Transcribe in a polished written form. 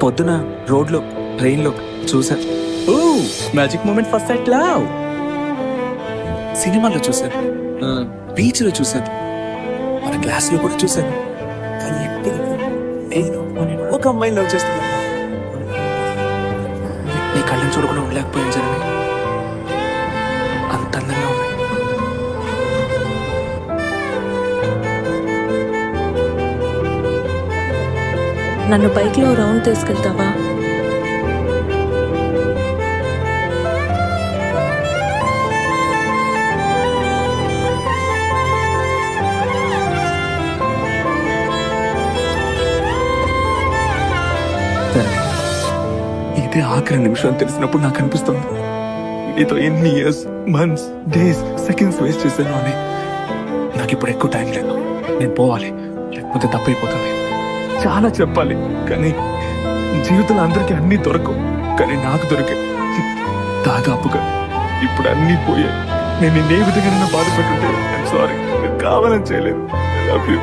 పొద్దున రోడ్లో ట్రైన్లో చూశాను. ఓ magic moment first sight love. సినిమాలో చూశాను, బీచ్లో చూశాను, మన క్లాస్లో కూడా చూశాను. కానీ ఎప్పుడు నేను ఒక అమ్మాయిని లవ్ చేస్తున్నాను. నీ కళ్ళని చూడకుండా ఉండలేకపోయాను జనని. అంత అందంగా ఉన్నాయి. నన్ను బైక్లో రౌండ్ తీసుకెళ్తావా? జనని, ఇదే ఆఖరి నిమిషం తెలిసినప్పుడు నాకు అనిపిస్తుంది నీతో ఎన్ని years, months, days, seconds waste చేశాను అని. నాకు ఇప్పుడు ఎక్కువ టైం లేదు. నేను పోవాలి, లేకపోతే తప్పైపోతుంది. చాలా చెప్పాలి, కానీ జీవితంలో అందరికీ అన్నీ దొరకవు, కానీ నాకు దొరికాయి. దాదాపుగా ఇప్పుడు అన్నీ పోయాయి. నేను నిన్నే విధంగా బాధపెట్టుంటే సారీ, నేను కావాలని చేయలేదు. I love you.